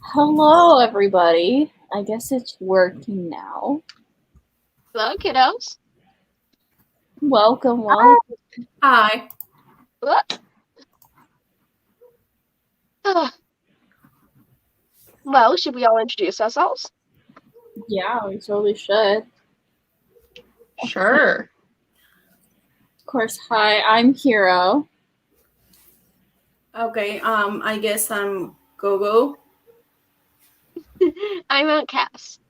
Hello, everybody. I guess it's working now. Hello, kiddos. Welcome. Hi. Well, should we all introduce ourselves? Yeah, we totally should. Sure. Of course, hi, I'm Hiro. Okay, I guess I'm GoGo. I'm Aunt Cass.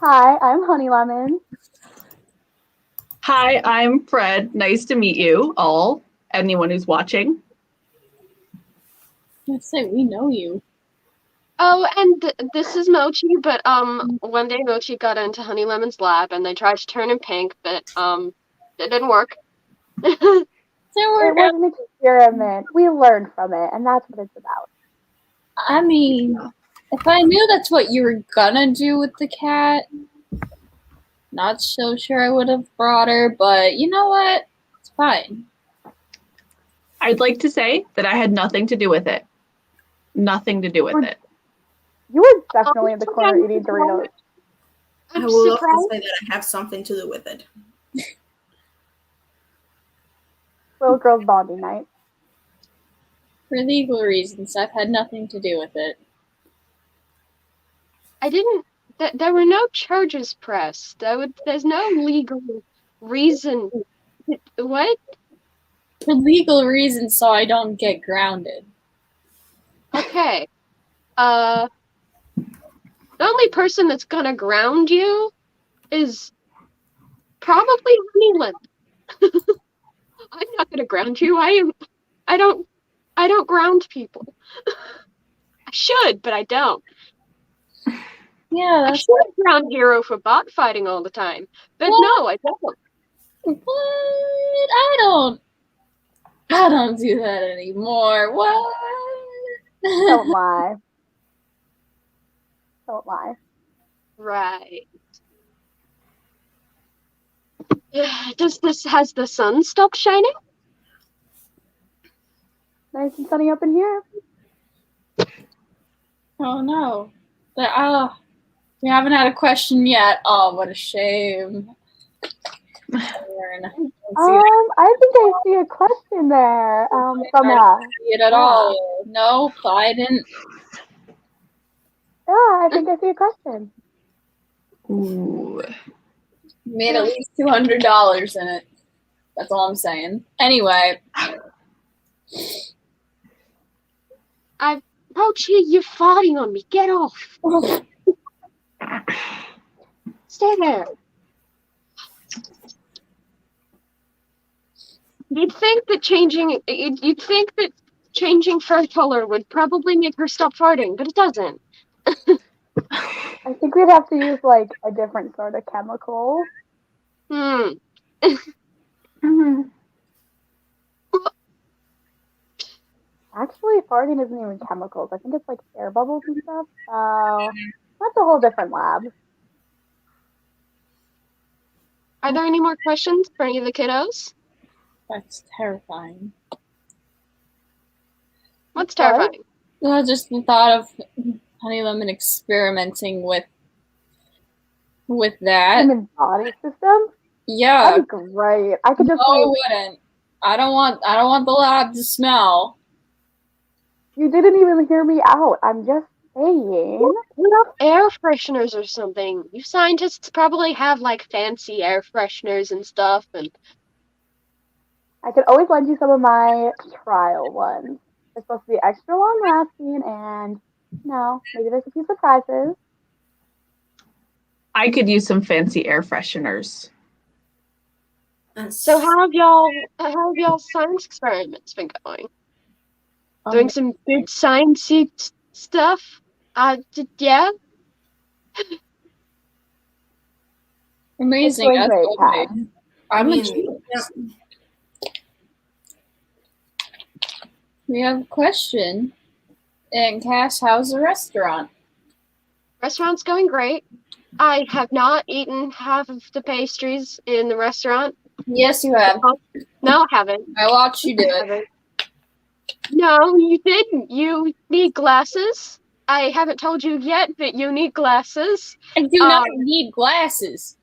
Hi, I'm Honey Lemon. Hi, I'm Fred. Nice to meet you all, anyone who's watching. Let's say we know you. Oh, and this is Mochi, but one day Mochi got into Honey Lemon's lab and they tried to turn him pink, but it didn't work. It was an experiment. We learned from it, and that's what it's about. I mean, if I knew that's what you were gonna do with the cat, not so sure I would have brought her, but you know what? It's fine. I'd like to say that I had nothing to do with it. Nothing to do with it. You were definitely in the corner eating Doritos. I would love to say that I have something to do with it. Little girls bonding night. For legal reasons, I've had nothing to do with it. I didn't. There were no charges pressed. There's no legal reason. What? For legal reasons, so I don't get grounded. Okay. The only person that's gonna ground you is probably Honeyland. I'm not gonna ground you. I don't ground people. I should, but I don't. Yeah, I that's should ground Hiro for bot fighting all the time, but no, I don't. what? I don't do that anymore. What? Don't lie. Don't lie. Right. Has the sun stopped shining? Nice and sunny up in here. Oh no. We haven't had a question yet. Oh, what a shame. I think I see a question there. From I didn't see it at all. Nope, I didn't. Yeah, I think I see a question. Ooh. Made at least $200 in it. That's all I'm saying. Anyway. Mochi, you're farting on me. Get off. Stay there. You'd think that changing fur color would probably make her stop farting, but it doesn't. I think we'd have to use like a different sort of chemical. Actually, farting isn't even chemicals. I think it's like air bubbles and stuff. That's a whole different lab. Are there any more questions for any of the kiddos? That's terrifying. What's terrifying? Just the thought of Honey Lemon experimenting with that. Human body system? Yeah. That'd be great. I could just No, I wouldn't. I don't want the lab to smell. You didn't even hear me out. I'm just saying. Air fresheners or something. You scientists probably have like fancy air fresheners and stuff, and I could always lend you some of my trial ones. They're supposed to be extra long lasting, and maybe there's a few surprises. I could use some fancy air fresheners. So how have y'all science experiments been going? Doing some good sciencey stuff? Yeah. Amazing. That's great, okay. I'm a yeah. genius. We have a question. And Cass, how's the restaurant? Restaurant's going great. I have not eaten half of the pastries in the restaurant. Yes, you have. No, I haven't. I watched you do it. No, you didn't. You need glasses. I haven't told you yet, but you need glasses. I do not need glasses.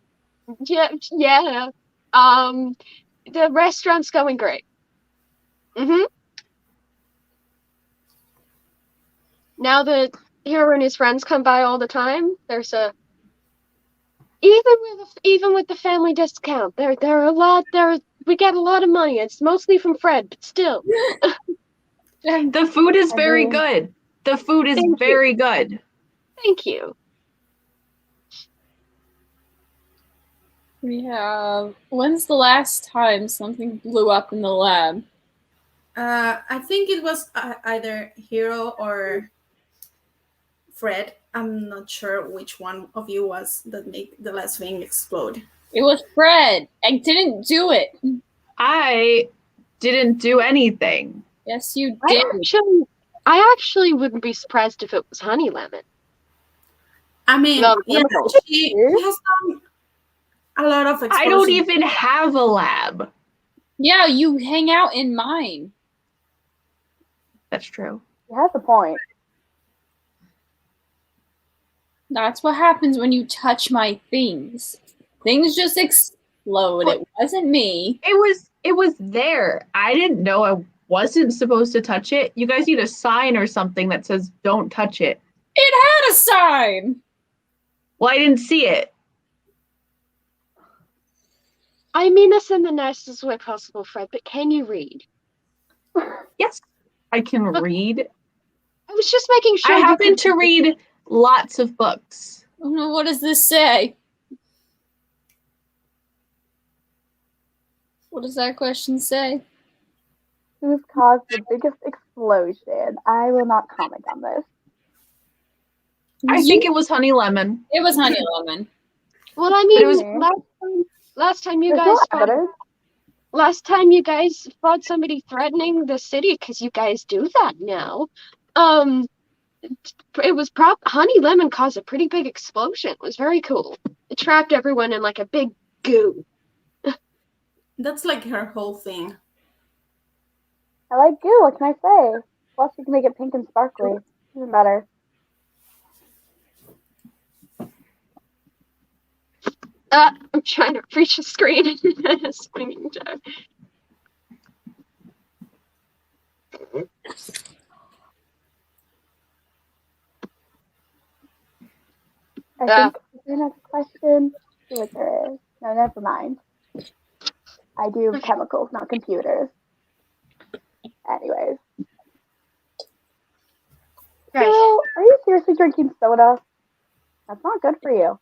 Yeah. The restaurant's going great. Now that Hiro and his friends come by all the time, there's a even with the family discount, there are a lot there. We get a lot of money. It's mostly from Fred, but still. The food is very good. The food is very good. Thank you. We have. When's the last time something blew up in the lab? I think it was either Hiro or Fred. I'm not sure which one of you was that made the last thing explode. It was Fred. I didn't do it. I didn't do anything. Yes, you did. I actually wouldn't be surprised if it was Honey Lemon. I mean, No, yeah, she has done a lot of explosions. I don't even have a lab. Yeah, you hang out in mine. That's true. He has a point. That's what happens when you touch my things. Things just explode. It wasn't me. It was there. I didn't know I wasn't supposed to touch it. You guys need a sign or something that says don't touch it. It had a sign. Well, I didn't see it. I mean this in the nicest way possible, Fred, but can you read? Yes, I can read. I was just making sure. I happen to read lots of books. What does this say? What does that question say? Who's caused the biggest explosion? I will not comment on this. I think it was Honey Lemon. It was Honey Lemon. Well, I mean, It was last time you There's guys no fought, evidence. last time you guys fought somebody threatening the city, because you guys do that now. It was Honey Lemon caused a pretty big explosion. It was very cool. It trapped everyone in like a big goo. That's like her whole thing. I like goo, what can I say? Plus you can make it pink and sparkly. Even better. I'm trying to reach the screen. Swinging down. I think there's another question. See what there is. No, never mind. I do chemicals, not computers. Anyways. Right. So, are you seriously drinking soda? That's not good for you.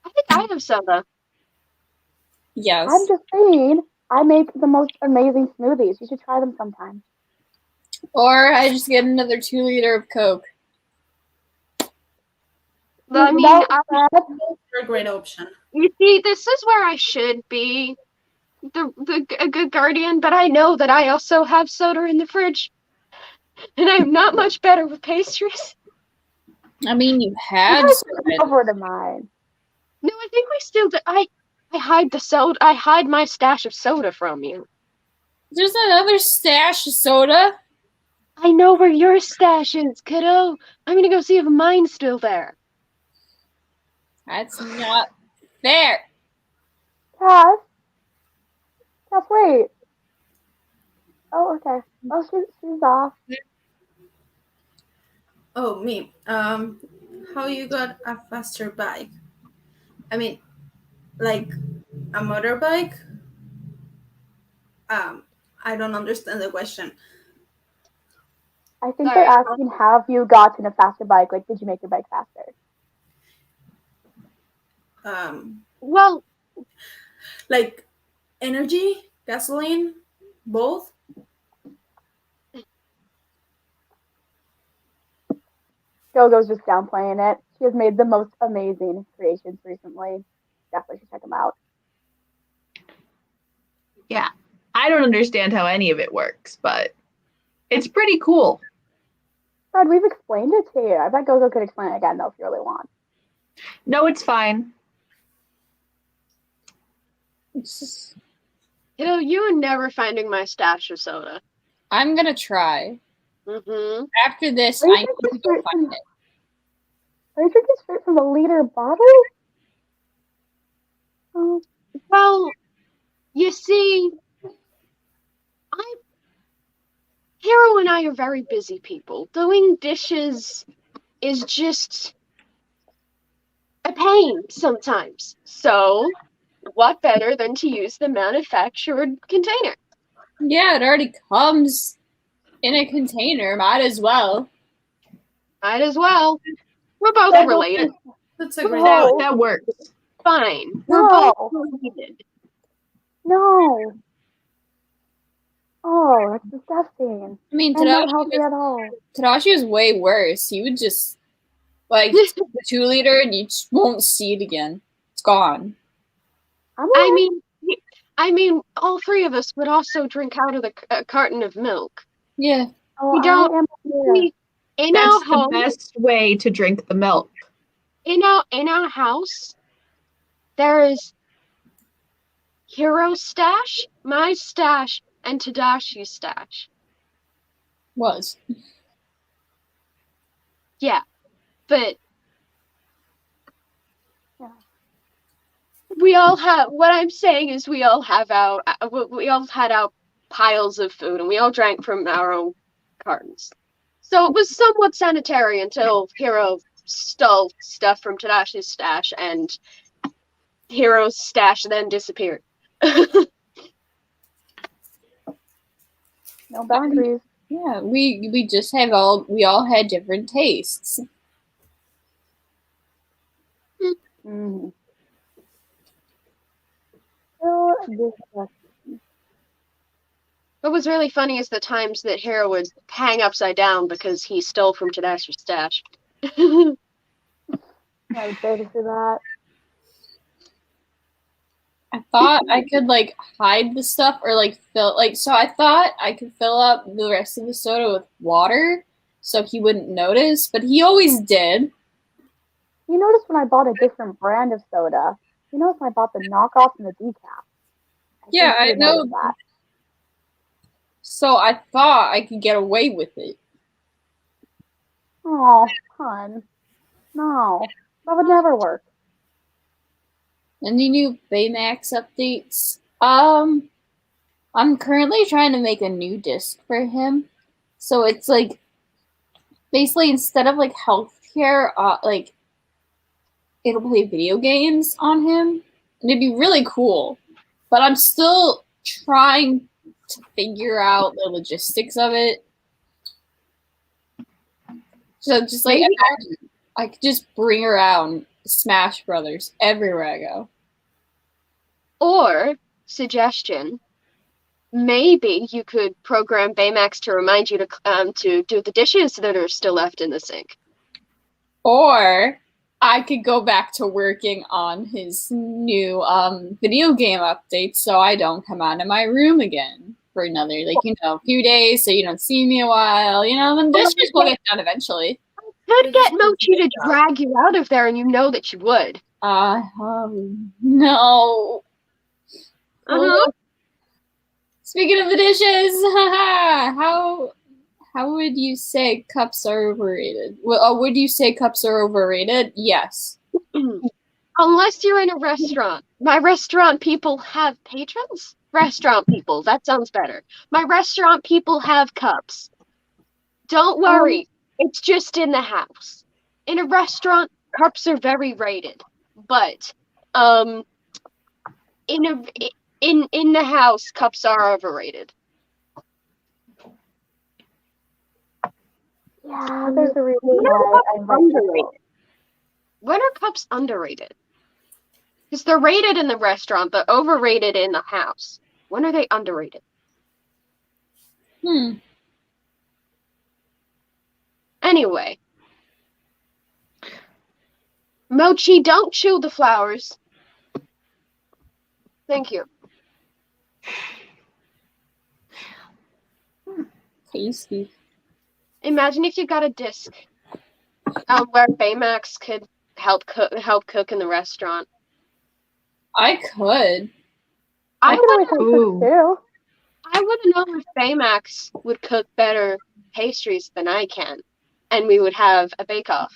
I think I have soda. Yes. I'm just saying, I make the most amazing smoothies. You should try them sometime. Or I just get another 2-liter of Coke. I mean, They're a great option. you see, this is where I should be a good guardian, but I know that I also have soda in the fridge, and I'm not much better with pastries. I mean, you had soda. Over to mine. No, I think we still do. I hide the soda. I hide my stash of soda from you. There's another stash of soda. I know where your stash is, kiddo. I'm gonna go see if mine's still there. That's not fair. Cass, wait. Oh, okay. Oh, she's off. Oh, me. How you got a faster bike? I mean, like a motorbike? I don't understand the question. I think they're asking, have you gotten a faster bike? Like, did you make your bike faster? Well, like energy, gasoline, both. GoGo's just downplaying it. She has made the most amazing creations recently. Definitely should check them out. Yeah. I don't understand how any of it works, but it's pretty cool. Fred, we've explained it to you. I bet GoGo could explain it again, though, if you really want. No, it's fine. It's just... you are never finding my stash of soda. I'm gonna try. Mm-hmm. After this, Are you I need to drinking go straight find from? it. Are you drinking straight from a liter bottle? Oh, Well, you see, Hiro and I are very busy people. Doing dishes is just a pain sometimes. So, what better than to use the manufactured container? Yeah, it already comes in a container. Might as well. Might as well. We're both That related. That's a great No. point. That works. Fine. We're No. both related. no. Oh, that's disgusting. I mean, And not healthy at all. Tadashi was way worse. He would just like take the 2 liter and you just won't see it again. It's gone. I mean, all three of us would also drink out of the carton of milk. Yeah. Oh, We don't. I am here. In That's our the home, best way to drink the milk. in our house, there is Hiro's stash, my stash, and Tadashi's stash. Was. Yeah, but Yeah. we all have. What I'm saying is, we all had our piles of food, and we all drank from our own cartons. So it was somewhat sanitary until Hiro stole stuff from Tadashi's stash, and Hiro's stash then disappeared. No boundaries. Yeah, we just have we all had different tastes. Mm. So disgusting. What was really funny is the times that Hiro would hang upside down because he stole from Tadashi's stash. I would say to see that. I thought I could like hide the stuff or like fill so I thought I could fill up the rest of the soda with water so he wouldn't notice, but he always did. You noticed when I bought a different brand of soda. You noticed when I bought the knockoff and the decaf. Yeah, I think you know. noticed that. So I thought I could get away with it. Oh, hun. No. That would never work. Any new Baymax updates? I'm currently trying to make a new disc for him. So it's like basically instead of like healthcare, like it'll play video games on him. And it'd be really cool. But I'm still trying to figure out the logistics of it. So just like imagine I could just bring around Smash Brothers everywhere I go. Or, suggestion, maybe you could program Baymax to remind you to do the dishes that are still left in the sink. Or I could go back to working on his new video game updates so I don't come out of my room again for another, few days so you don't see me a while. The dishes will get done eventually. Could get Mochi to drag you out of there, and you know that you would. No. Uh-huh. Speaking of the dishes, how would you say cups are overrated? Would you say cups are overrated? Yes. Unless you're in a restaurant. My restaurant people have patrons? Restaurant people, that sounds better. My restaurant people have cups. Don't worry, it's just in the house. In a restaurant, cups are very rated. But, in the house, cups are overrated. Yeah, there's a reason why I'm underrated. When are cups underrated? Because they're rated in the restaurant, but overrated in the house. When are they underrated? Anyway. Mochi, don't chew the flowers. Thank you. Tasty. Imagine if you got a disc where Baymax could help cook in the restaurant. I could. I I want to know if Baymax would cook better pastries than I can, and we would have a bake-off.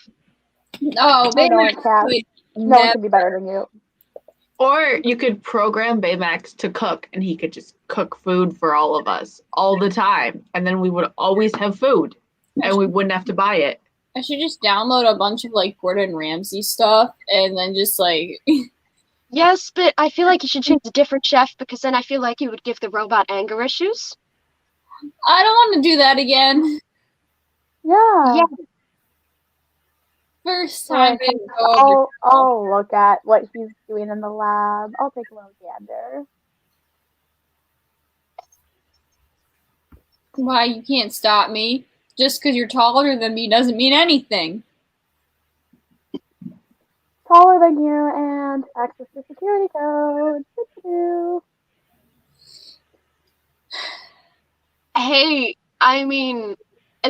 No, I don't Baymax care. would No one never. can be better than you. Or you could program Baymax to cook, and he could just cook food for all of us all the time, and then we would always have food, and we wouldn't have to buy it. I should just download a bunch of like Gordon Ramsay stuff and then just like. Yes, but I feel like you should choose a different chef because then I feel like you would give the robot anger issues. I don't want to do that again. Yeah. Yeah. First time Yeah, in GoGo. I'll look at what he's doing in the lab. I'll take a little gander. Why you can't stop me? Just because you're taller than me doesn't mean anything. Taller than you and access to security code. Doo-doo-doo. Hey, I mean,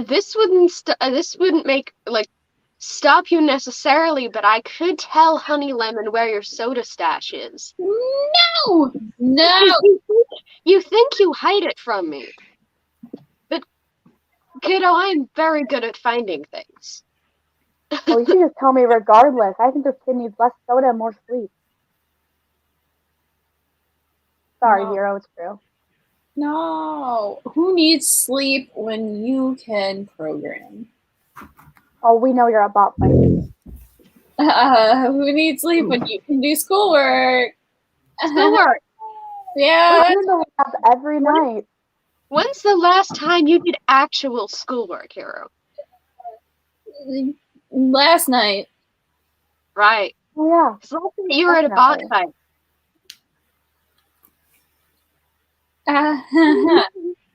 this wouldn't make like stop you necessarily, but I could tell Honey Lemon where your soda stash is. No! No! You think you hide it from me. But, kiddo, I'm very good at finding things. Well, you should just tell me regardless. I think this kid needs less soda and more sleep. Sorry, No. Hiro, it's true. No. Who needs sleep when you can program? Oh, we know you're a bot fight. Who needs sleep when you can do schoolwork? Schoolwork. Yeah. We're in the lab every night. When's the last time you did actual schoolwork, Hiro? Last night. Right. Oh, yeah. 'Cause last night you were at a bot Definitely. fight.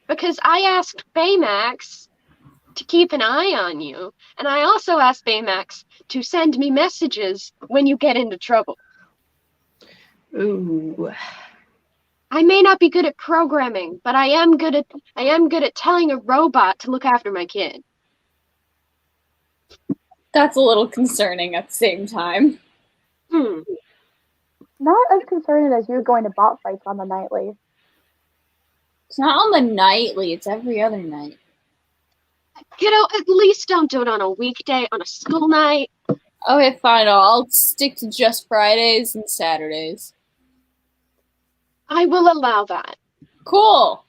Because I asked Baymax to keep an eye on you, and I also asked Baymax to send me messages when you get into trouble. Ooh. I may not be good at programming, but I am good at telling a robot to look after my kid. That's a little concerning at the same time. Not as concerning as you going to bot fights on the nightly. It's not on the nightly, it's every other night. Kiddo, at least don't do it on a weekday, on a school night. Okay, fine. I'll stick to just Fridays and Saturdays. I will allow that. Cool.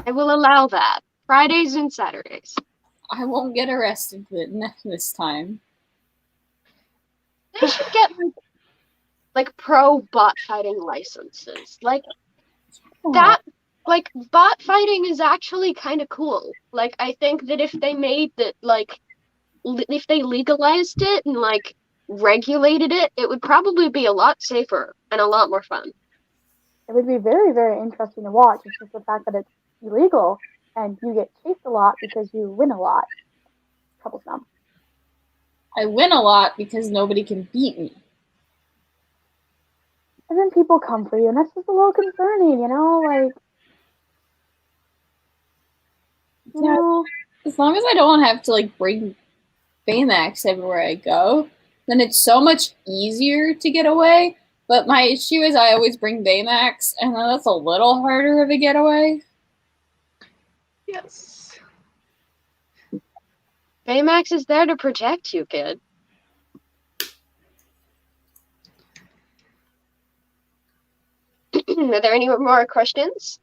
I will allow that. Fridays and Saturdays. I won't get arrested this time. They should get like pro bot fighting licenses. Like that, like bot fighting is actually kind of cool. Like I think that if they made that, like if they legalized it and like regulated it, it would probably be a lot safer and a lot more fun. It would be very, very interesting to watch. It's just the fact that it's illegal and you get chased a lot because you win a lot. Troublesome. I win a lot because nobody can beat me. And then people come for you, and that's just a little concerning, you know? Like, you Yeah. know, As long as I don't have to like bring Baymax everywhere I go, then it's so much easier to get away. But my issue is I always bring Baymax, and then that's a little harder of a getaway. Yes. Baymax is there to protect you, kid. Are there any more questions?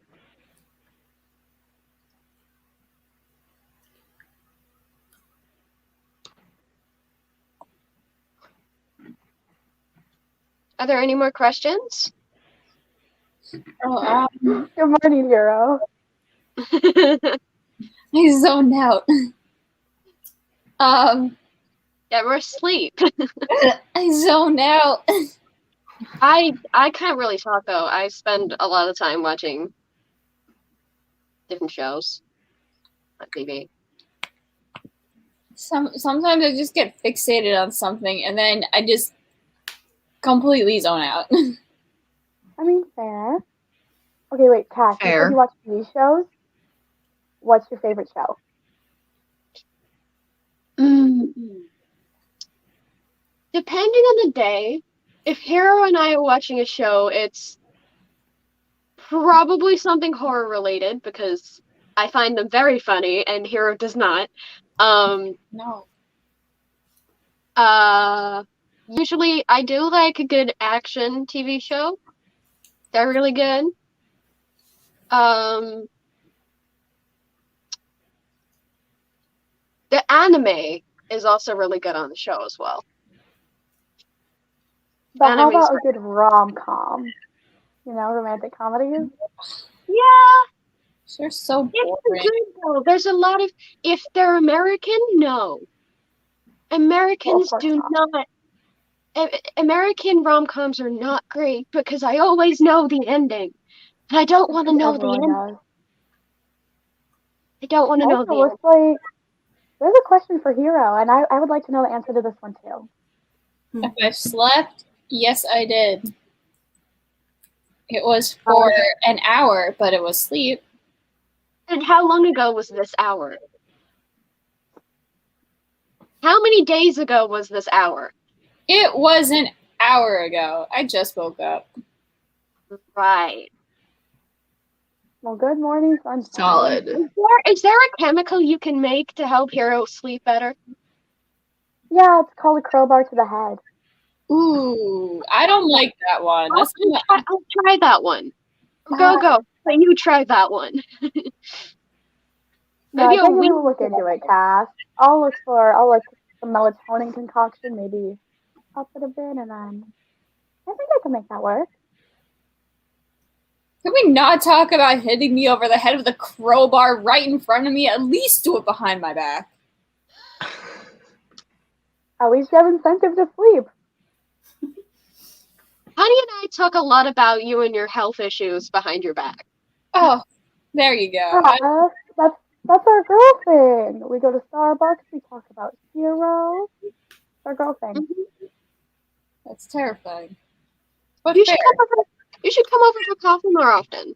Are there any more questions? Oh, good morning, Hiro. I zoned out. Get more sleep. I zoned out. I can't really talk though. I spend a lot of time watching different shows on TV. Sometimes I just get fixated on something, and then I just completely zone out. I mean, fair. Okay, wait, Cash, you Fair. said you watch TV shows? What's your favorite show? Depending on the day, if Hiro and I are watching a show, it's Probably something horror related because I find them very funny and Hiro does not. No. Usually I do like a good action TV show. They're really good. The anime is also really good on the show as well. But how Anime's about a good rom-com? You know, romantic comedies? Yeah, They're so it's boring. good though. There's a lot of if they're American, no. Americans course do not. not. American rom-coms are not great because I always know the ending. And I don't want to know the Everyone ending. does. I don't want to know the Also, ending. looks like there's a question for Hiro, and I would like to know the answer to this one too. If I slept, yes, I did. It was for an hour, but it was sleep. And how long ago was this hour? How many days ago was this hour? It was an hour ago. I just woke up. Right. Well, good morning, sunshine. Solid. Is there a chemical you can make to help Hiro sleep better? Yeah, it's called a crowbar to the head. Ooh, I don't like that one. That's not, I'll try that one. GoGo, you try that one. No, I Maybe a think we week. will look into it, Cass. I'll look some melatonin concoction, maybe up it a bit, and then I think I can make that work. can we not talk about hitting me over the head with a crowbar right in front of me? At least do it behind my back. At least you have incentive to sleep. Honey and I talk a lot about you and your health issues behind your back. Oh, there you go. That's our girl thing. We go to Starbucks, we talk about Hiro. It's our girl thing. That's terrifying. But You fair. should come over for coffee more often.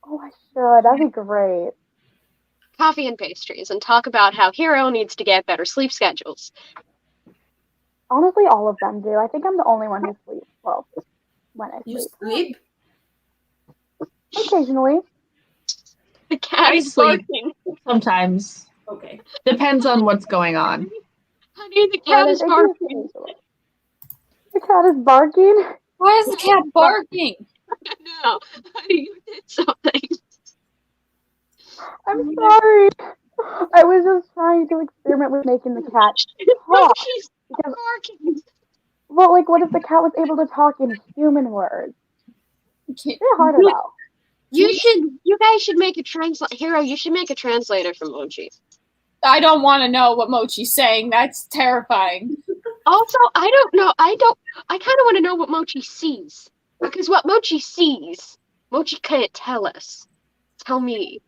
Oh, I should. That'd be great. Coffee and pastries, and talk about how Hiro needs to get better sleep schedules. Honestly, all of them do. I think I'm the only one who sleeps. Well, when I You sleep. sleep? Occasionally. The cat I is sleep. barking. Sometimes. Okay. Depends on what's going on. Honey, the cat is barking. The cat is barking. Why is the cat barking? No, honey, you did something. I'm sorry. I was just trying to experiment with making the cat talk. She's Because, barking. well, like, what if the cat was able to talk in human words? Okay. It's harder though. You guys should make a Hiro, you should make a translator for Mochi. I don't want to know what Mochi's saying. That's terrifying. Also, I don't know. I kind of want to know what Mochi sees. Because what Mochi sees, Mochi can't tell us. Tell me.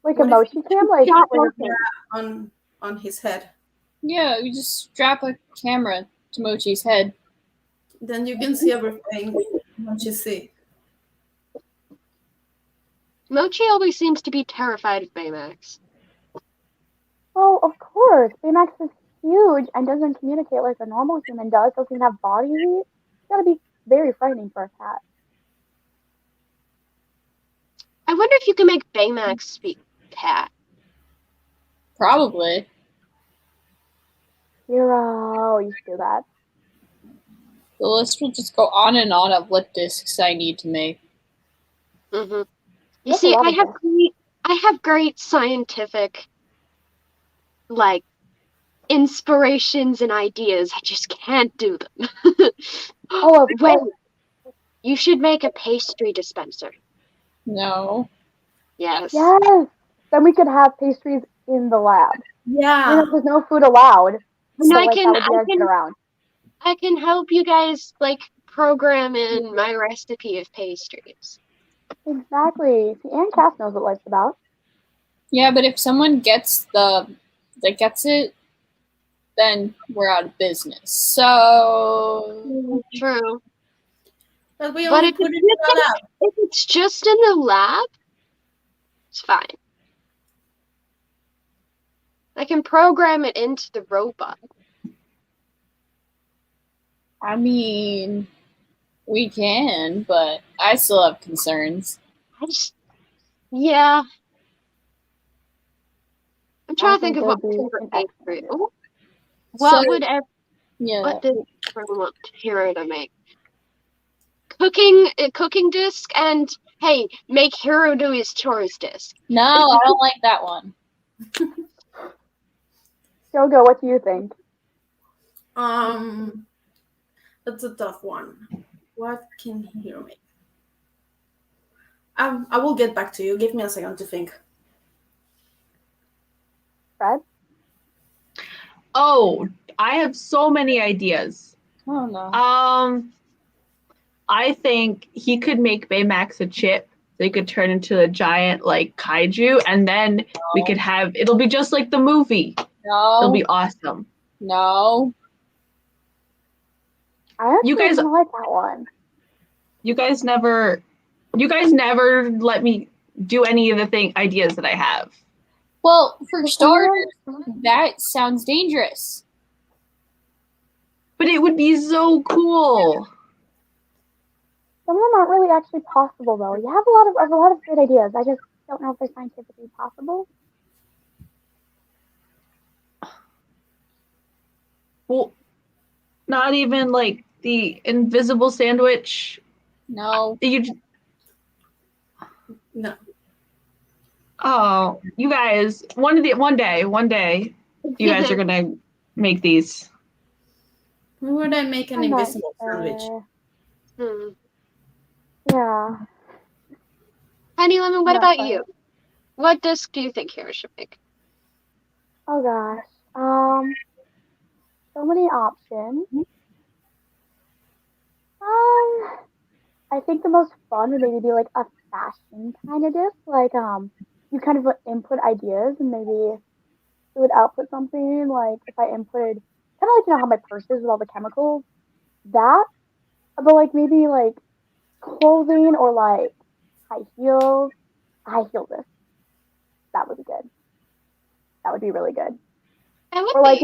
Like What a if Mochi cam, like Not with working. on his head. Yeah, you just strap a camera to Mochi's head. Then you can see everything once you see. Mochi always seems to be terrified of Baymax. Oh, of course. Baymax is huge and doesn't communicate like a normal human does. Doesn't have body heat. It's gotta be very frightening for a cat. I wonder if you can make Baymax speak cat. Probably. Hiro, you should do that. The list will just go on and on of what discs I need to make. Mm-hmm. You That's see, a lot of I have great scientific, like, inspirations and ideas. I just can't do them. Oh, of wait. course. You should make a pastry dispenser. No. Yes. Yes. Then we could have pastries in the lab. Yeah. There's no food allowed. And So, I like, how would you guys get can around? I can help you guys like program in my recipe of pastries. Exactly. See, and Cass knows what life's about. Yeah, but if someone gets it, then we're out of business. So True. But we But only if put it in the lab. it's just in the lab, it's fine. I can program it into the robot. I mean, We can, but I still have concerns. Yeah. I'm trying to think of think what it would be Hiro an make for excellent you. What So, would yeah. what does everyone want Hiro to make? Cooking disc, and hey, make Hiro do his chores disc. No, I don't like that one. GoGo, what do you think? That's a tough one. What can Hiro make? I will get back to you. Give me a second to think. Fred? Oh, I have so many ideas. Oh no. I think he could make Baymax a chip. They could turn into a giant like kaiju, and then we could have it'll be just like the movie. No. It'll be awesome. No. I actually You guys- kinda like that one. You guys never let me do any of the ideas that I have. Well, for starters, that sounds dangerous. But it would be so cool. Some of them aren't really actually possible, though. You have a lot of good ideas. I just don't know if they're scientifically possible. Well, not even like the invisible sandwich. No. No. Oh, you guys! One day, you guys are gonna make these. Why would I make an I'm not invisible sandwich? sure. Yeah. Honey Lemon, what Not about quite. you? What disc do you think Hiro should make? Oh gosh. So many options. I think the most fun would maybe be like a fashion kind of disc. Like you kind of input ideas and maybe it would output something. Like if I inputted kind of like how my purse is with all the chemicals, that. But like maybe like clothing or like high heels. High heel disc. That would be good. That would be really good. Or like,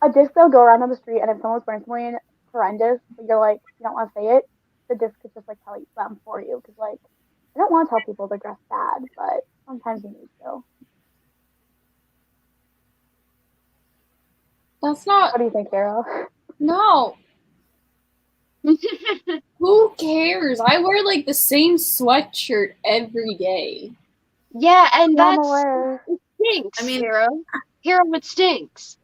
a disc that'll go around on the street and if someone's wearing something horrendous, but you're like, you don't want to say it, the disc could just like tell you them for you. Because like, I don't want to tell people they're dressed bad, but sometimes you need to. That's not. What do you think, Hiro? No. Who cares? I wear like the same sweatshirt every day. Yeah, and Yeah, I'm that's aware. it stinks, I mean- Hiro, it stinks.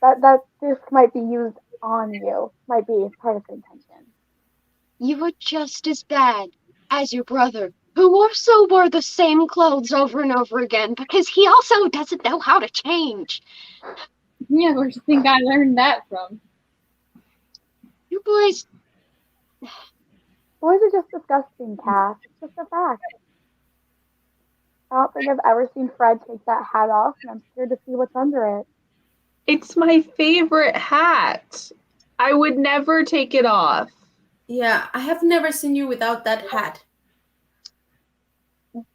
That disc might be used on you. Might be part of the intention. You were just as bad as your brother, who also wore the same clothes over and over again because he also doesn't know how to change. Yeah, where do you think I learned that from? You boys, Boys are just disgusting, Cass. It's just a fact. I don't think I've ever seen Fred take that hat off, and I'm scared to see what's under it. It's my favorite hat. I would never take it off. Yeah, I have never seen you without that hat.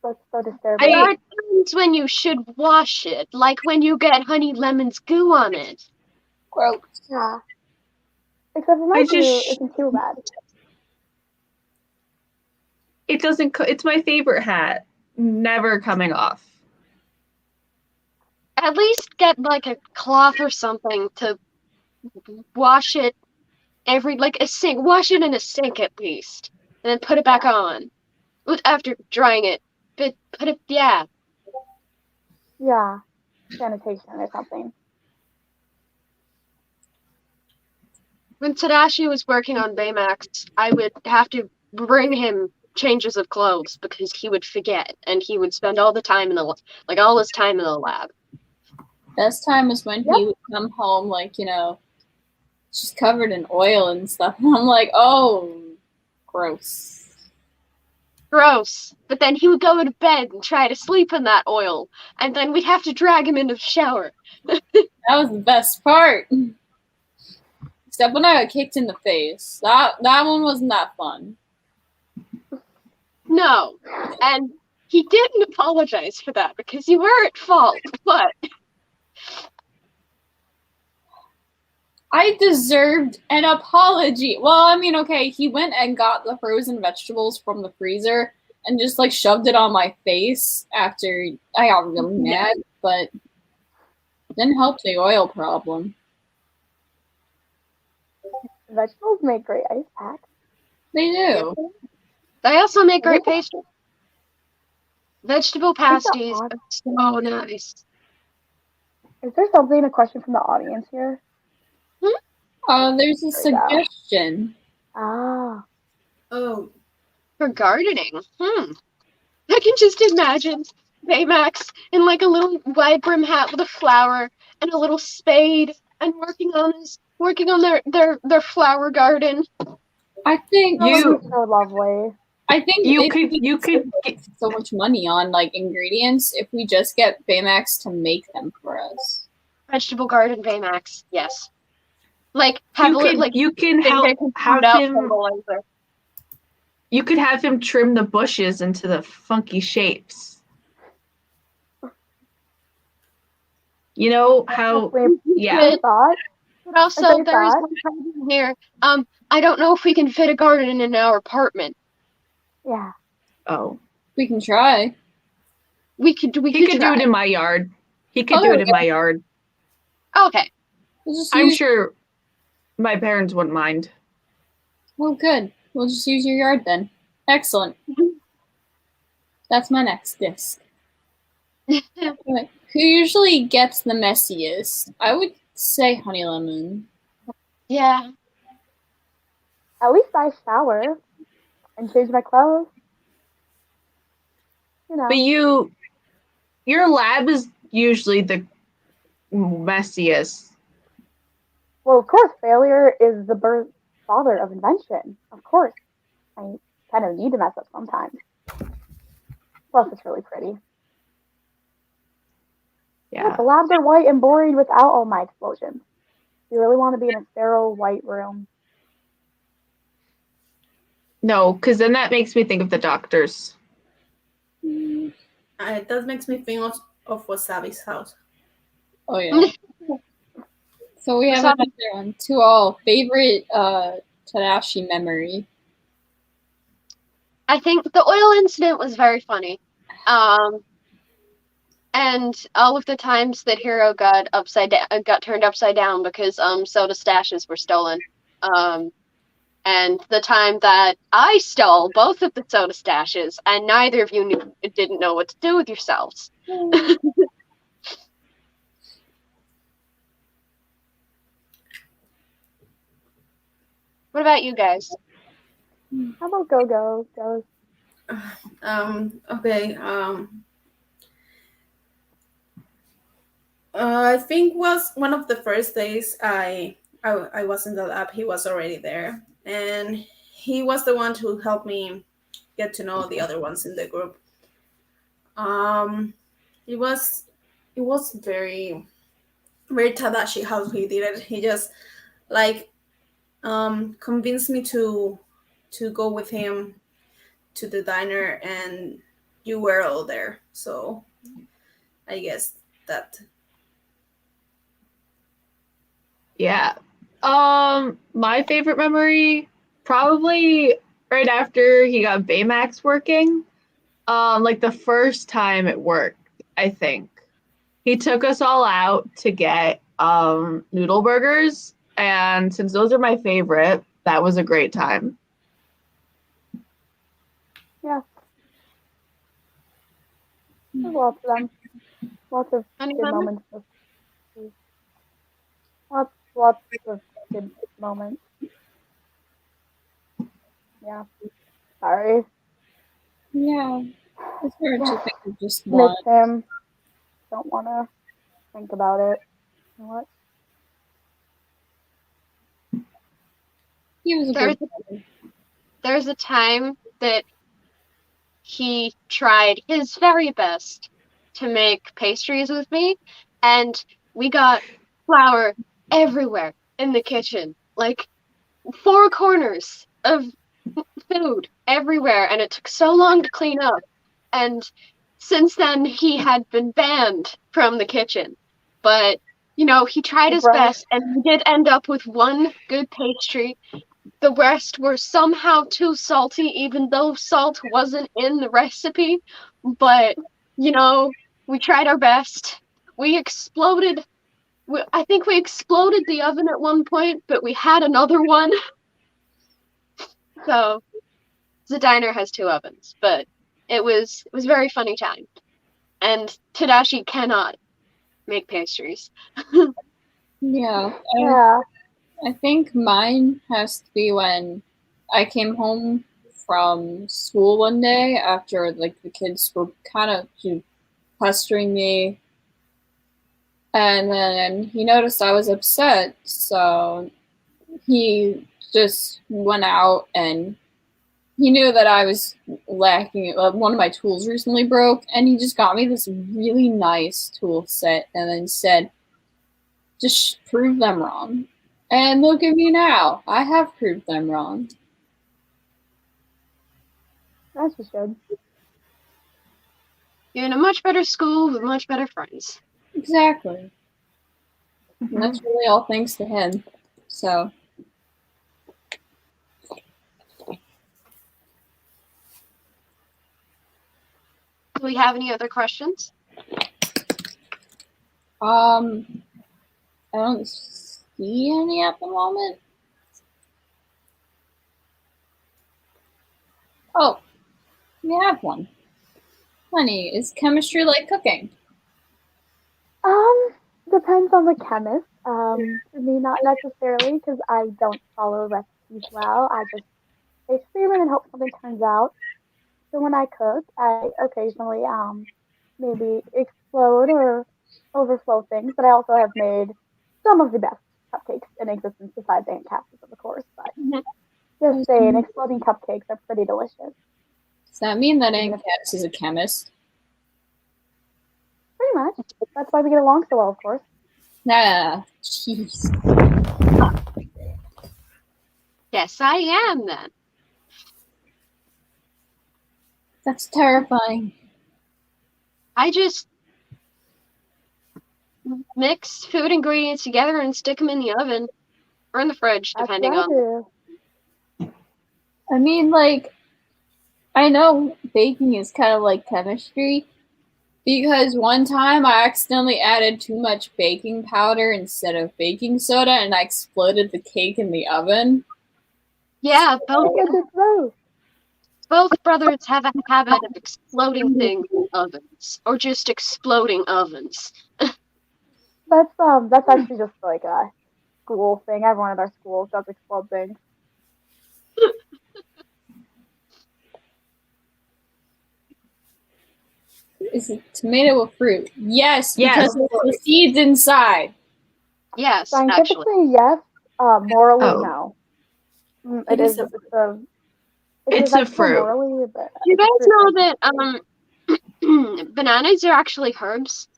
That's so disturbing. there are times when you should wash it, like when you get Honey Lemon's goo on it. Gross. Yeah. Except for my glue isn't too bad. It doesn't. It's my favorite hat. Never coming off. At least get like a cloth or something to wash it like a sink. Wash it in a sink at least, and then put it back on after drying it. But put it, yeah. Yeah. Sanitation or something. When Tadashi was working on Baymax, I would have to bring him changes of clothes because he would forget, and he would spend all his time in the lab. Best time is when he would come home, like, just covered in oil and stuff. And I'm like, oh, gross. Gross. But then he would go to bed and try to sleep in that oil, and then we'd have to drag him into the shower. That was the best part. Except when I got kicked in the face. That one wasn't that fun. No. And he didn't apologize for that because you were at fault, but I deserved an apology. Well, I mean, okay, he went and got the frozen vegetables from the freezer and just like shoved it on my face after I got really mad, but didn't help the oil problem. Vegetables make great ice packs. They do. They also make great Yeah. pastry. Vegetable pasties are so nice. Is there a question from the audience here? There's a There we go. suggestion. Ah. Oh, For gardening, I can just imagine Baymax in like a little wide brim hat with a flower and a little spade and working on their flower garden. I think That would be so lovely. I think You if could we you could save so much money on like ingredients if we just get Baymax to make them for us. Vegetable garden Baymax, yes. Like have you a little can like you can thing help they can have put out him fertilizer. you could have him trim the bushes into the funky shapes. You know how yeah. Thought? But also there is one problem here. I don't know if we can fit a garden in our apartment. Yeah. Oh. We can try. We could He could try. do it in my yard. He could Oh, do there it we in go. my yard. Okay. We'll just I'm use. sure my parents wouldn't mind. Oh, good. We'll just use your yard then. Excellent. That's my next disc. Anyway, who usually gets the messiest? I would say Honey Lemon. Yeah. At least I shower and change my clothes. You know. But your lab is usually the messiest. Well, of course, failure is the father of invention. Of course. I kind of need to mess up sometimes. Plus, it's really pretty. Yeah. The labs are white and boring without all my explosions. You really want to be in a sterile white room? No, because then that makes me think of the doctors. that makes me think of Wasabi's house. Oh yeah. So we have another one. To all favorite Tadashi memory. I think the oil incident was very funny. And all of the times that Hiro got turned upside down because soda stashes were stolen. And the time that I stole both of the soda stashes, and neither of you didn't know what to do with yourselves. What about you guys? How about GoGo goes? Okay. I think was one of the first days I was in the lab. He was already there, and he was the one who helped me get to know the other ones in the group. It was very very Tadashi how he did it. He just like convinced me to go with him to the diner, and you were all there. So I guess that. Yeah. My favorite memory, probably right after he got Baymax working. Like the first time it worked, I think. He took us all out to get noodle burgers, and since those are my favorite, that was a great time. Yeah. There's lots of them. Lots of Any good memory? moments. Lots of good moments. Yeah. Sorry. Yeah. It's hard to think of just Miss one. him. Don't want to think about it. You know what? He was a good one. There's a time that he tried his very best to make pastries with me, and we got flour everywhere in the kitchen, like 4 corners of food everywhere, and it took so long to clean up. And since then, he had been banned from the kitchen. But you know, he tried his Right. best, and we did end up with one good pastry. The rest were somehow too salty, even though salt wasn't in the recipe. But, you know, we tried our best. We exploded. I think we exploded the oven at one point, but we had another one. So the diner has 2 ovens, but it was very funny time. And Tadashi cannot make pastries. Yeah, Yeah. I think mine has to be when I came home from school one day after like the kids were kind of pestering me, and then he noticed I was upset, so he just went out and he knew that I was lacking. One of my tools recently broke, and he just got me this really nice tool set, and then said, "Just prove them wrong." And look at me now. I have proved them wrong. That's just good. You're in a much better school with much better friends. Exactly. And that's really all thanks to him. So. Do we have any other questions? I don't see any at the moment. Oh, we have one. Honey, is chemistry like cooking? Depends on the chemist. For me, not necessarily, because I don't follow recipes well. I just experiment and hope something turns out. So when I cook, I occasionally maybe explode or overflow things, but I also have made some of the best cupcakes in existence besides Aunt Cass's, of course. But just saying, exploding cupcakes are pretty delicious. Does that mean that Aunt Cass is a chemist? Pretty much. That's why we get along so well, of course. Nah, jeez. Yes, I am then. That's terrifying. I just mix food ingredients together and stick them in the oven or in the fridge, That's depending what I on. do. I mean, like, I know baking is kind of like chemistry, because one time I accidentally added too much baking powder instead of baking soda, and I exploded the cake in the oven. Yeah, both brothers have a habit of exploding things in ovens, or just exploding ovens. That's actually just like a school thing. Everyone at our school does explode things. Is it tomato or fruit? Yes, Yes. because of the seeds inside. Yes, Scientifically, actually. yes. Morally, Oh. no. It is a- It's a vegetable fruit. morally, but Do you guys know that bananas are actually herbs?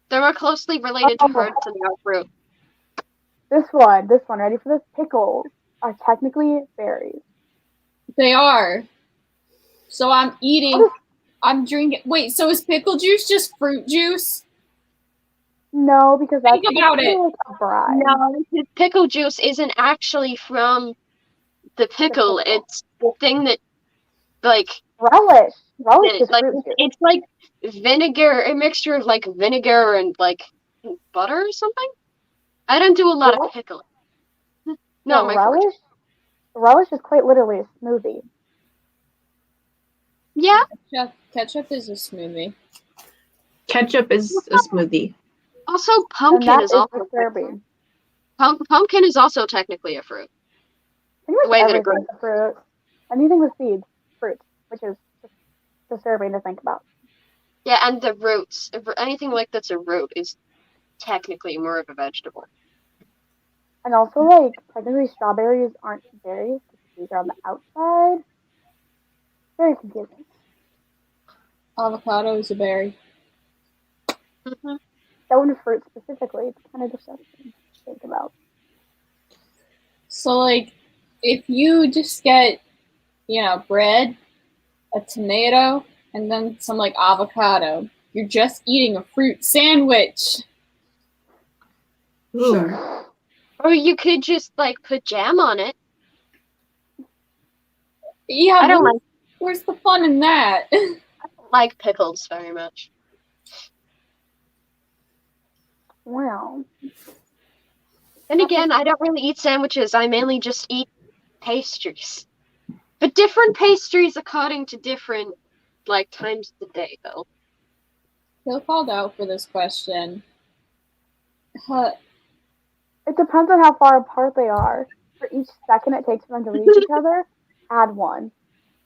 They're more closely related to herbs than they are fruit. This one, ready for this? Pickles are technically berries. They are. So I'm eating. I'm drinking. Wait, so is pickle juice just fruit juice? No, because that's Think about it. like a brine. No, the pickle juice isn't actually from the pickle. It's the thing that, like, relish. Relish is like fruit juice. it's like vinegar, a mixture of like vinegar and like butter or something. I don't do a lot of pickling. No, my relish. Relish is quite literally a smoothie. Yeah. Ketchup is a smoothie. Ketchup is a smoothie. Also, pumpkin is also disturbing. Pumpkin is also technically a fruit. Pretty much The way that it everything's a fruit. Anything with seeds, fruit, which is just disturbing to think about. Yeah, and the roots. Anything like that's a root is technically more of a vegetable. And also, like, technically strawberries aren't berries because seeds are on the outside. Very confusing. Avocado is a berry. Mm-hmm. Stone fruit specifically, it's kind of disgusting to think about. So, like, if you just get, bread, a tomato, and then some, like, avocado, you're just eating a fruit sandwich. Ooh. Sure. Or you could just like put jam on it. Yeah, I don't where's the fun in that? like pickles very much. Well, Then again, I don't really eat sandwiches. I mainly just eat pastries. But different pastries according to different like times of the day, though. Feel called out for this question. it depends on how far apart they are. For each second it takes for them to reach each other, add one.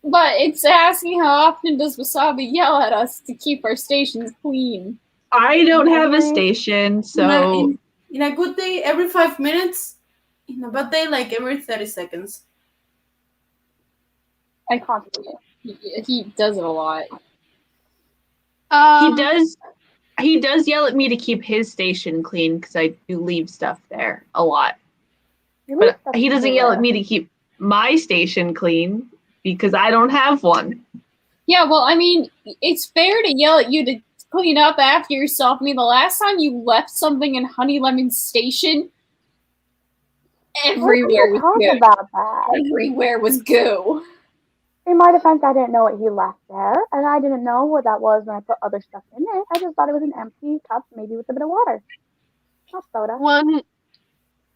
But it's asking how often does Wasabi yell at us to keep our stations clean? I don't have a Every- station, so In a good day, every 5 minutes. In a bad day, like every 30 seconds. Constantly. He does it a lot. he does yell at me to keep his station clean because I do leave stuff there a lot. You leave But stuff he doesn't yell at everywhere. me to keep my station clean because I don't have one. Yeah, well, I mean, it's fair to yell at you to clean up after yourself. I mean, the last time you left something in Honey Lemon's station, everywhere was Talk goo. about that. Everywhere was goo. In my defense, I didn't know what he left there, and I didn't know what that was when I put other stuff in it. I just thought it was an empty cup, maybe with a bit of water. Not soda.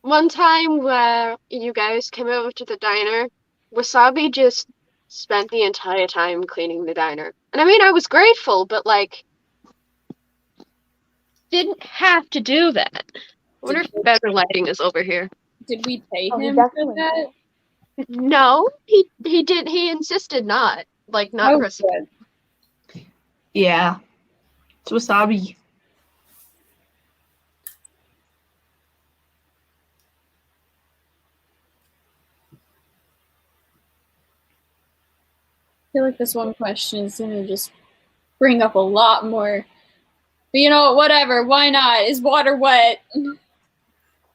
One time where you guys came over to the diner, Wasabi just spent the entire time cleaning the diner. And I mean, I was grateful, but like, didn't have to do that. I wonder if better lighting is over here. Did we pay Oh, he him for definitely that? No, he did. He insisted not. Like, not Oh, pressing. good. Yeah. It's Wasabi. I feel like this one question is going to just bring up a lot more. But you know, whatever. Why not? Is water wet?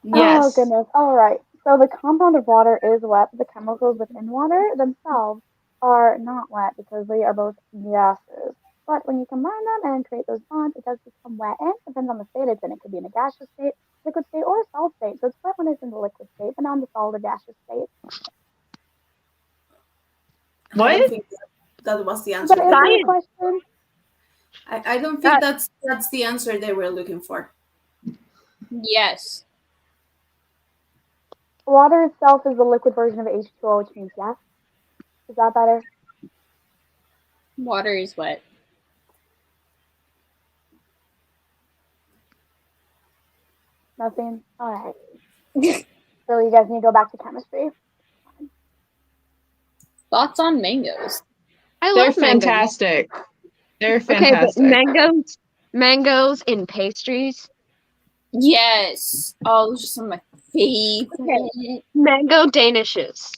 Yes. Oh, goodness. All right. So the compound of water is wet, but the chemicals within water themselves are not wet because they are both gases. But when you combine them and create those bonds, it does become wet. And it depends on the state it's in. It could be in a gaseous state, liquid state, or a solid state. So it's wet when it's in the liquid state, but not in the solid or gaseous state. I What? don't think that was the Does answer. that answer your question? I don't think that's the answer they were looking for. Yes. Water itself is the liquid version of H2O, which means yes. Is that better? Water is wet. Nothing? Alright. So you guys need to go back to chemistry. Thoughts on mangoes? I They're love mangoes. fantastic. They're Okay, but fantastic. mangoes in pastries. Yes. Oh, those are some of my favorite. Mango danishes.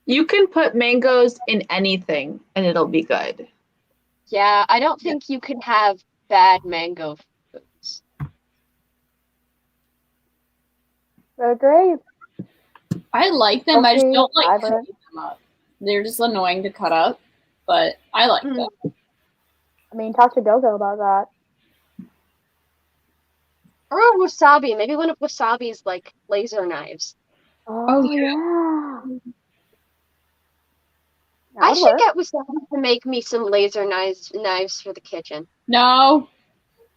You can put mangoes in anything and it'll be good. Yeah, I don't think you can have bad mango foods. They're great. I like them. I just Healthy, don't like vibrant. cutting them up. They're just annoying to cut up, but I like them. I mean, talk to GoGo about that. Or wasabi. Maybe one of Wasabi's like laser knives. Oh, yeah. yeah. That I would should work. get Wasabi to make me some laser knives for the kitchen. No.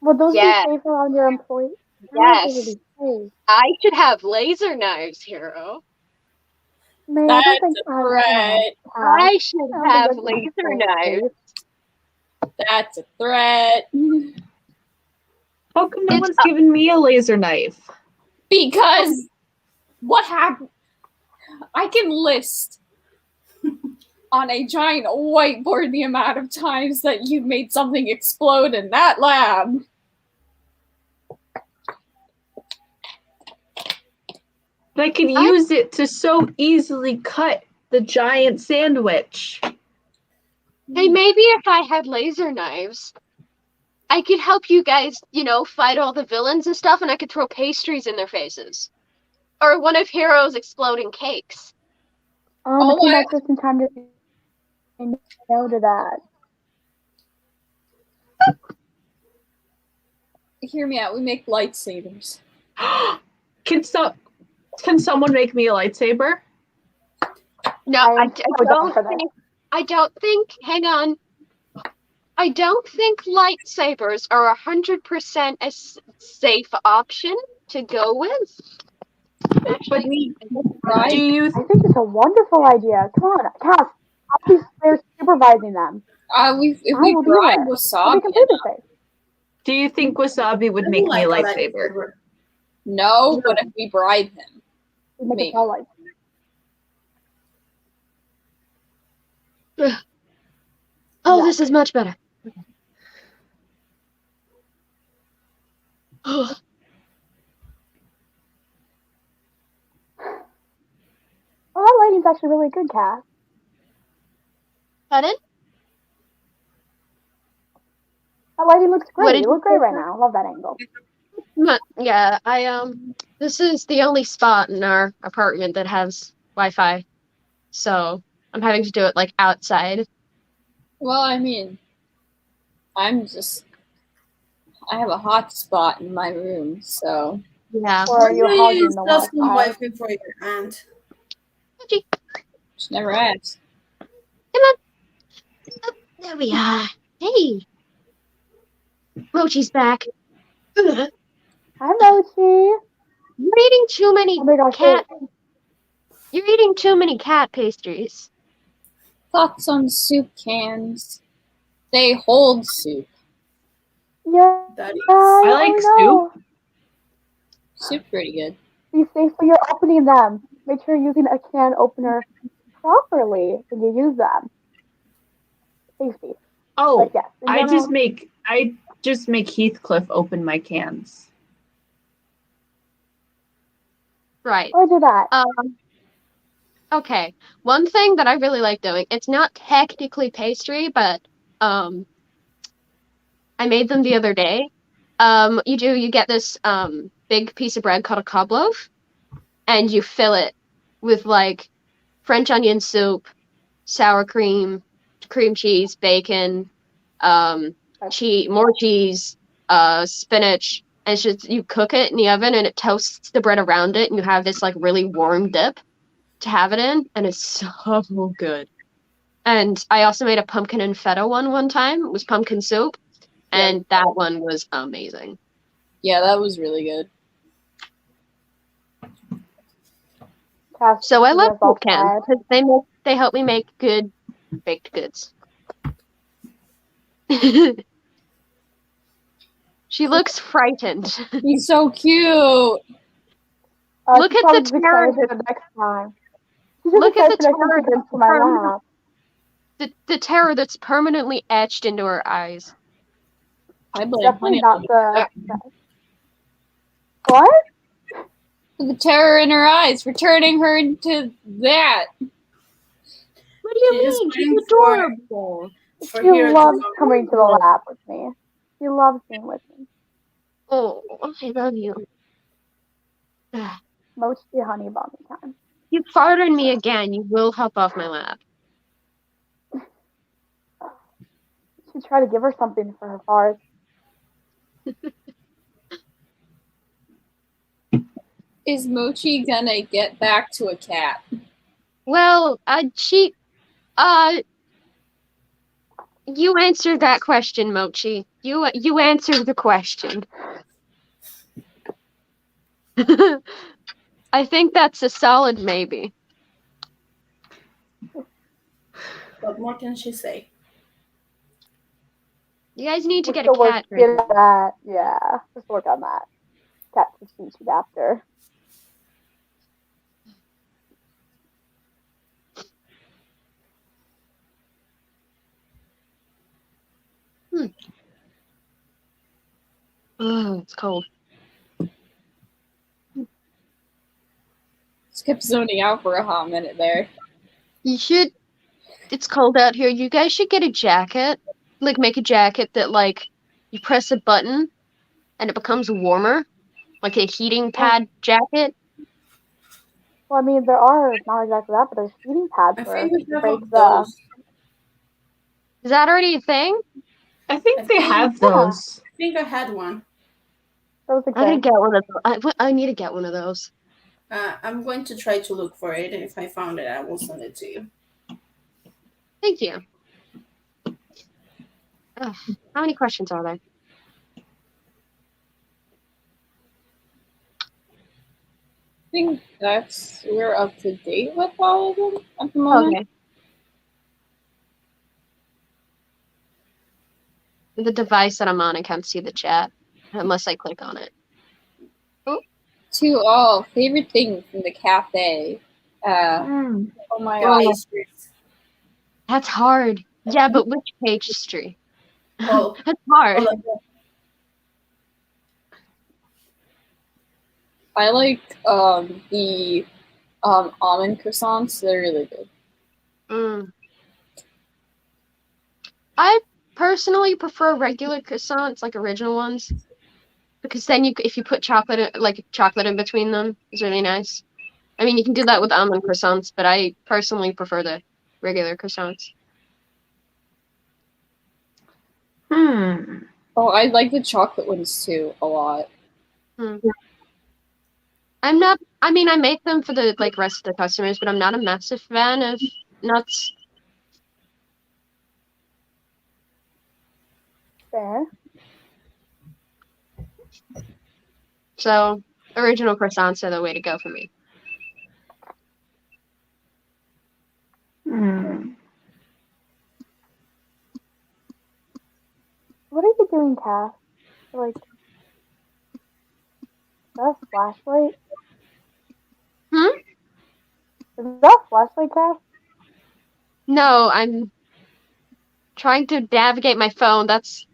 Would those Yeah. be safer on your employees? Yes. I should have laser knives, Hiro. Man, That's I don't think a threat. I should have laser knives. That's a threat. How come no one's given me a laser knife? Because what happened? I can list on a giant whiteboard the amount of times that you've made something explode in that lab. But I can use it to so easily cut the giant sandwich. Hey, maybe if I had laser knives, I could help you guys, fight all the villains and stuff, and I could throw pastries in their faces. Or one of Hiro's exploding cakes. Oh, I came back just in time to say no to that. Hear me out. We make lightsabers. Can someone make me a lightsaber? No, I I am so down for this. don't think. Hang on. I don't think lightsabers are 100% a safe option to go with. But We do tried. you I think it's a wonderful idea. Come on, Cass. I'll be there supervising them. If I we will be bribe there. I'll be Wasabi, completely safe. do you think Wasabi would I make me a like lightsaber? no, but if we bribe him, We make maybe. a tall light. Oh, this is much better. Okay. Well, that lighting's actually really good, Cass. Pardon? That lighting looks What great. did You you look great say, right sir? now. I love that angle. Yeah, this is the only spot in our apartment that has Wi-Fi, so I'm having to do it like outside. Well, I mean, I have a hot spot in my room, so Yeah. Or are you Maybe hogging the just some Wi-Fi? Wi-Fi for your aunt. Mochi, just never asked. come on. Oh, there we are. Hey, Mochi's back. Ugh. Hi, Mochi. You're eating too many Oh my gosh, cat. You're eating too many cat pastries. Thoughts on soup cans? They hold soup. yeah. That is. I like know. Soup pretty good. Be safe when you're opening them. Make sure you're using a can opener properly when you use them. Safety. Oh, But yes, in I general, just make Heathcliff open my cans. Right. or do that. Okay. One thing that I really like doing, it's not technically pastry, but I made them the other day. You get this big piece of bread called a cob loaf, and you fill it with like French onion soup, sour cream, cream cheese, bacon, more cheese, spinach, and it's just you cook it in the oven and it toasts the bread around it, and you have this like really warm dip to have it in, and it's so good. And I also made a pumpkin and feta one time. It was pumpkin soup, and that one was amazing. Yeah, that was really good. Cass, So I you love guys all soup cans tried. because they help me make good baked goods. She looks frightened. He's so cute. Look She's at probably the just terror. excited for the next time. She's just Look at excited the for next time terror she comes that's to my lap. the terror that's permanently etched into her eyes. I blame Definitely Honey not the. What? for the terror in her eyes, for turning her into that. What do you She's just mean? She's waiting adorable. for She Hiro to loves come. coming to the lab with me. She loves being with me. Oh, I love you. Mochi honey bombing time. You farted on me again. You will hop off my lap. Should try to give her something for her farts. Is Mochi gonna get back to a cat? Well, you answered that question, Mochi. You answered the question. I think that's a solid maybe. What more can she say? You guys need to We're get a still cat. working on that. Yeah, just work on that. Cat to speech adapter. Oh, it's cold. Just kept zoning out for a hot minute there. You should. It's cold out here. You guys should get a jacket. Like, make a jacket that, like, you press a button and it becomes warmer. Like a heating pad jacket. Well, I mean, there are not exactly that, but there's heating pads I where think we you have break of the. those. Is that already a thing? I think they have Yeah. those. I think I had one. Those I gotta exist. get one of those. I need to get one of those. I'm going to try to look for it, and if I found it, I will send it to you. Thank you. Ugh, how many questions are there? I think we're up to date with all of them at the moment. Okay. The device that I'm on, I can't see the chat unless I click on it. To all, favorite thing from the cafe. Oh my god. Pastries. That's hard. Yeah, but which pastry? Well, That's hard. I like the almond croissants. They're really good. I personally prefer regular croissants, like original ones, because then if you put chocolate in between them, it's really nice. I mean, you can do that with almond croissants, but I personally prefer the regular croissants. Oh, I like the chocolate ones too a lot. I'm not. I mean, I make them for the rest of the customers, but I'm not a massive fan of nuts. Fair. So, original croissants are the way to go for me. What are you doing, Cass? Like, is that a flashlight? Is that a flashlight, Cass? No, I'm trying to navigate my phone. That's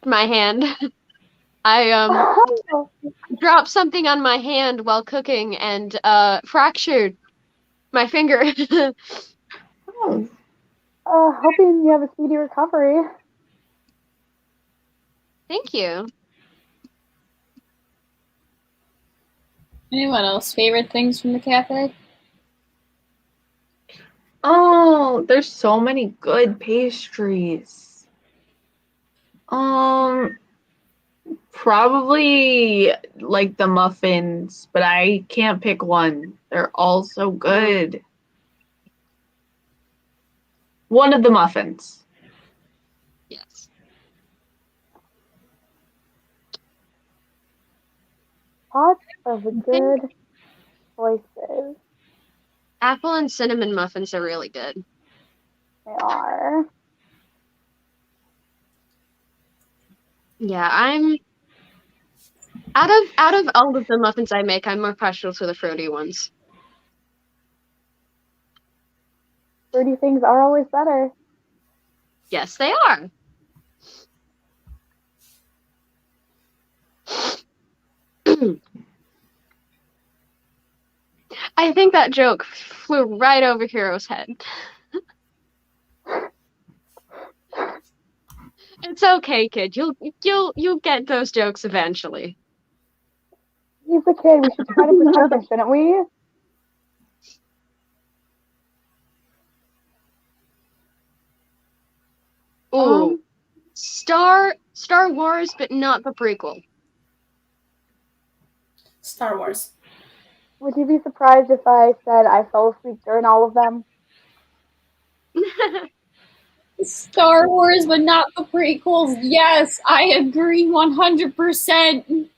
my hand. I dropped something on my hand while cooking and fractured my finger. Hoping you have a speedy recovery. Thank you. Anyone else favorite things from the cafe? Oh, there's so many good pastries. Probably like the muffins, but I can't pick one. They're all so good. One of the muffins. Yes. Lots of good choices. Apple and cinnamon muffins are really good. They are. Yeah, I'm out of all of the muffins I make, I'm more partial to the fruity ones. Fruity things are always better. Yes, they are. I think that joke flew right over Hiro's head. It's okay, kid. You'll get those jokes eventually. He's a kid. We should try to protect him, shouldn't we? Ooh. Star Wars, but not the prequel. Star Wars. Would you be surprised if I said I fell asleep during all of them? Star Wars, but not the prequels. Yes, I agree 100%.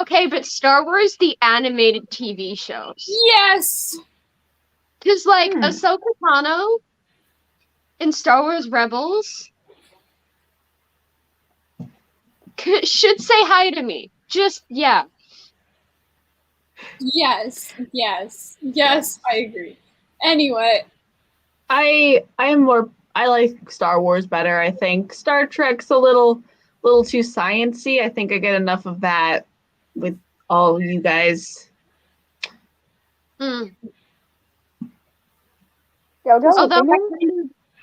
Okay, but Star Wars, the animated TV shows. Yes! Because, Ahsoka Tano in Star Wars Rebels should say hi to me. Just, yeah. Yes, I agree. Anyway. I like Star Wars better, I think. Star Trek's a little too sciencey. I think I get enough of that with all you guys. Although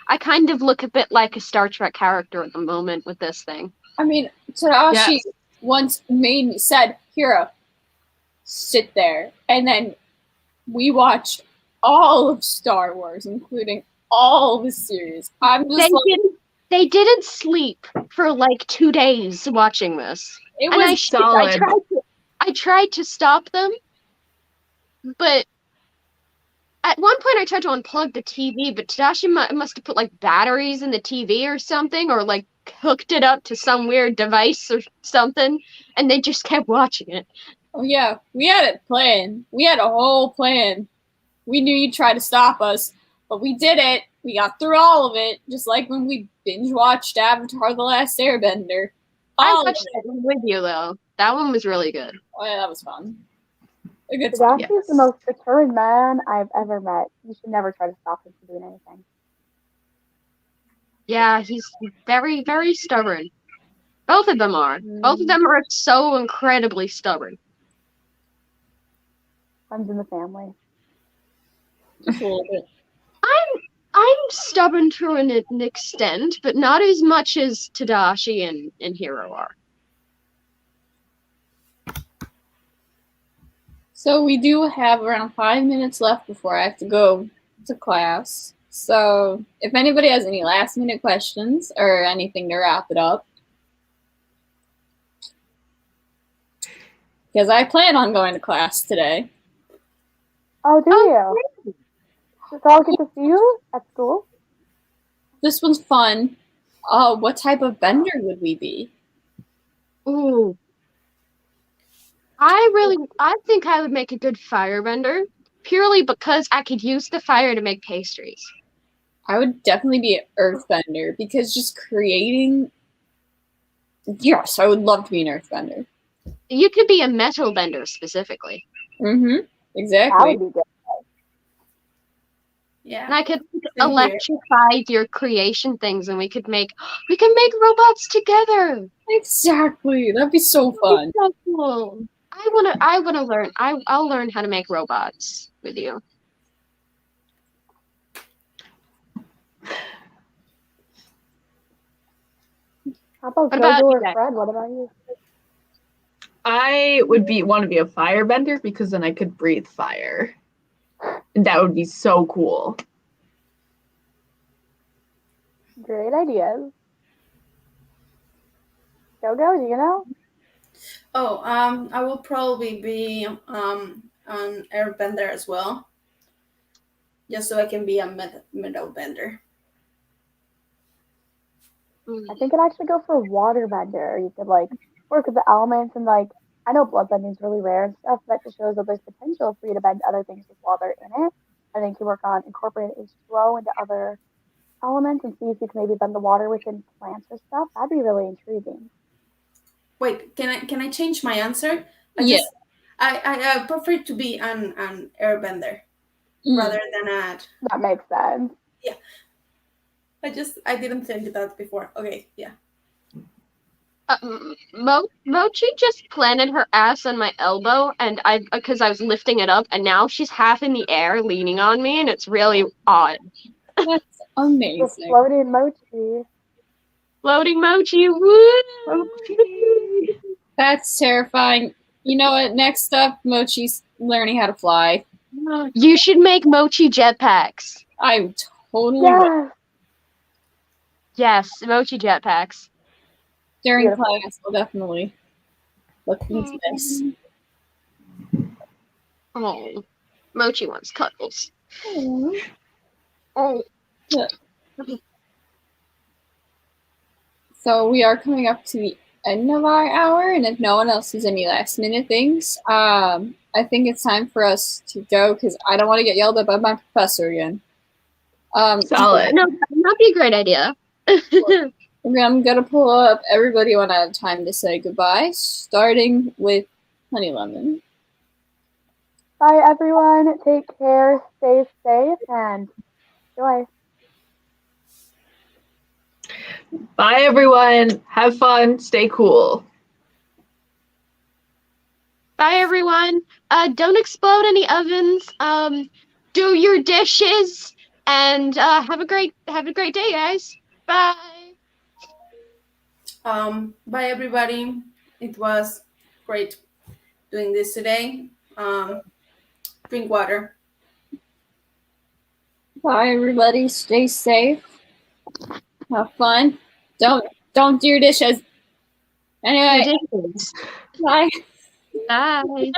I kind of look a bit like a Star Trek character at the moment with this thing. I mean, Tadashi once said, Hiro, sit there. And then we watched all of Star Wars, including all the series. I'm just They didn't sleep for like 2 days watching this. It And was solid. I tried to stop them, but at one point I tried to unplug the TV, but Tadashi must have put like batteries in the TV or something, or like hooked it up to some weird device or something, and they just kept watching it. Oh yeah, we had it planned. We had a whole plan. We knew you'd try to stop us, but we did it. We got through all of it, just like when we binge watched Avatar: The Last Airbender. I All of watched it. that one with you though. That one was really good. Oh yeah, that was fun. A good time. Tadashi is the most determined man I've ever met. You should never try to stop him from doing anything. Yeah, he's very, very stubborn. Both of them are. Both of them are so incredibly stubborn. Runs in the family. Just a little bit. I'm stubborn to an extent, but not as much as Tadashi and Hiro are. So we do have around 5 minutes left before I have to go to class. So if anybody has any last minute questions or anything to wrap it up, because I plan on going to class today. Oh, do you? So I'll get to see you at school? This one's fun. What type of bender would we be? Ooh. I think I would make a good firebender, purely because I could use the fire to make pastries. I would definitely be an earthbender because just creating. Yes, I would love to be an earthbender. You could be a metal bender specifically. Mm-hmm. That Exactly. would be good. Yeah. And I could here. electrify your creation things, and we could make robots together. Exactly. That'd be so fun. So cool. I wanna learn. I'll learn how to make robots with you. How about What about GoGo you or guys? Fred? What about you? I would want to be a firebender because then I could breathe fire. And that would be so cool. Great ideas. GoGo, do you know? Oh, I will probably be an airbender as well, just so I can be a metal bender. I think I'd actually go for a water bender. You could like work with the elements and like I know blood bending is really rare and stuff. That just shows that there's potential for you to bend other things with water in it. I think you work on incorporating H2O into other elements and see if you can maybe bend the water within plants or stuff. That'd be really intriguing. Wait, can I change my answer? Yeah. I prefer to be an airbender rather than a. That makes sense. Yeah. I didn't think of that before. Okay, yeah. Mochi just planted her ass on my elbow, and because I was lifting it up, and now she's half in the air, leaning on me, and it's really odd. That's The amazing. floating Mochi. Floating Mochi, woo! Mochi. That's terrifying. You know what? Next up, Mochi's learning how to fly. You should make Mochi jetpacks. I totally will. Yes. Yes, Mochi jetpacks. During Beautiful. class, I'll definitely look into this. Oh, Mochi wants cuddles. Oh. So we are coming up to the end of our hour, and if no one else has any last minute things, I think it's time for us to go because I don't want to get yelled at by my professor again. Solid. No, that'd be a great idea. I'm gonna pull up everybody when I have time to say goodbye, starting with Honey Lemon. Bye, everyone. Take care. Stay safe and enjoy. Bye, everyone. Have fun. Stay cool. Bye, everyone. Don't explode any ovens. Do your dishes, and have a great day, guys. Bye. Bye everybody. It was great doing this today. Drink water. Bye, everybody. Stay safe. Have fun. Don't do your dishes. Anyway, Ridiculous. bye. Bye.